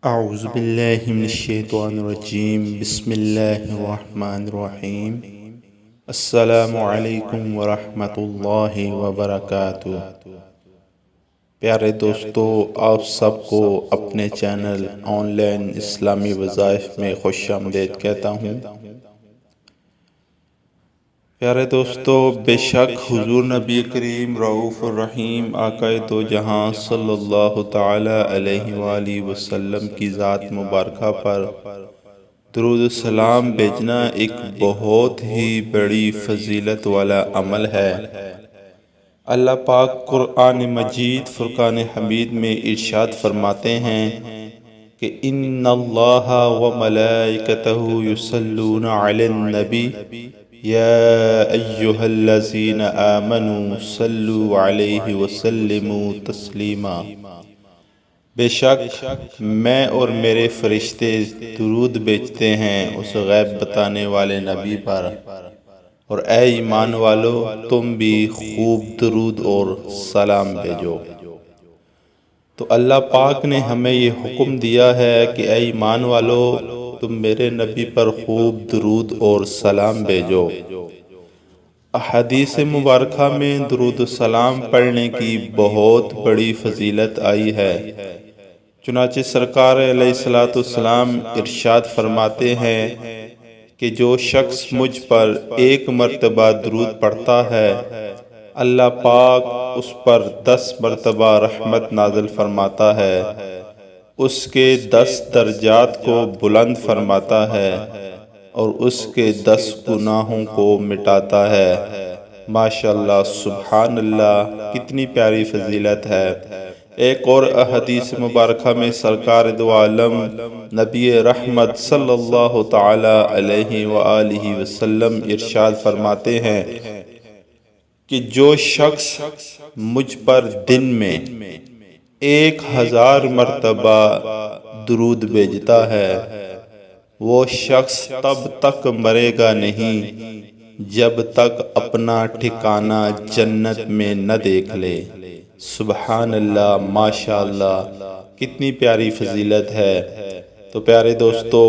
اعوذ باللہ من الشیطان الرجیم بسم اللہ الرحمن الرحیم السلام علیکم ورحمۃ اللہ وبرکاتہ۔ پیارے دوستو، آپ سب کو اپنے چینل آن لائن اسلامی وظائف میں خوش آمدید کہتا ہوں۔ پیارے دوستو، بے شک حضور نبی کریم رؤوف الرحیم آقا دو جہاں صلی اللہ تعالی علیہ وآلہ وسلم کی ذات مبارکہ پر درود السلام بھیجنا ایک بہت ہی بڑی فضیلت والا عمل ہے۔ اللہ پاک قرآن مجید فرقان حمید میں ارشاد فرماتے ہیں کہ ان اللہ وملائکتہ یصلون علی النبی یا ایہا الذین آمنوا صلوا علیہ وسلموا تسلیما۔ بے شک میں اور میرے فرشتے درود بھیجتے ہیں اس غیب بتانے والے نبی پر، اور اے ایمان والو تم بھی خوب درود اور سلام بھیجو۔ تو اللہ پاک نے ہمیں یہ حکم دیا ہے کہ اے ایمان والو تم میرے نبی پر خوب درود اور سلام بھیجو۔ احادیث مبارکہ میں درود السلام پڑھنے کی بہت بڑی فضیلت آئی ہے۔ چنانچہ سرکار علیہ السلام ارشاد فرماتے ہیں کہ جو شخص مجھ پر ایک مرتبہ درود پڑھتا ہے اللہ پاک اس پر 10 مرتبہ رحمت نازل فرماتا ہے، اس کے 10 درجات کو بلند فرماتا ہے اور اس کے 10 گناہوں کو مٹاتا ہے۔ ماشاءاللہ، سبحان اللہ، کتنی پیاری فضیلت ہے۔ ایک اور احادیث مبارکہ میں سرکار دو عالم نبی رحمت صلی اللہ تعالی علیہ وآلہ وسلم ارشاد فرماتے ہیں کہ جو شخص مجھ پر دن میں 1000 مرتبہ درود بھیجتا ہے وہ شخص تب تک مرے گا نہیں جب تک اپنا ٹھکانہ جنت میں نہ دیکھ لے۔ سبحان اللہ، ماشاءاللہ، کتنی پیاری فضیلت ہے۔ تو پیارے دوستو،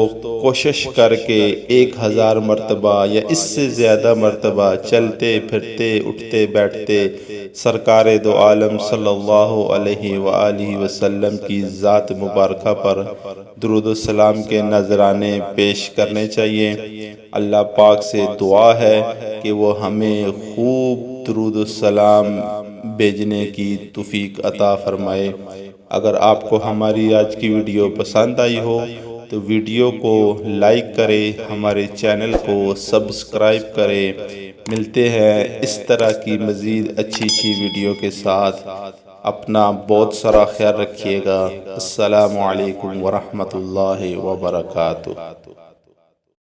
کوشش کر کے 1000 مرتبہ یا اس سے زیادہ مرتبہ چلتے پھرتے اٹھتے بیٹھتے سرکار دو عالم صلی اللہ علیہ وآلہ وسلم کی ذات مبارکہ پر درود السلام کے نذرانے پیش کرنے چاہیے۔ اللہ پاک سے دعا ہے کہ وہ ہمیں خوب درود السلام بھیجنے کی توفیق عطا فرمائے۔ اگر آپ کو ہماری آج کی ویڈیو پسند آئی ہو تو ویڈیو کو لائک کریں، ہمارے چینل کو سبسکرائب کریں۔ ملتے ہیں اس طرح کی مزید اچھی ویڈیو کے ساتھ۔ اپنا بہت سارا خیال رکھیے گا۔ السلام علیکم ورحمۃ اللہ وبرکاتہ۔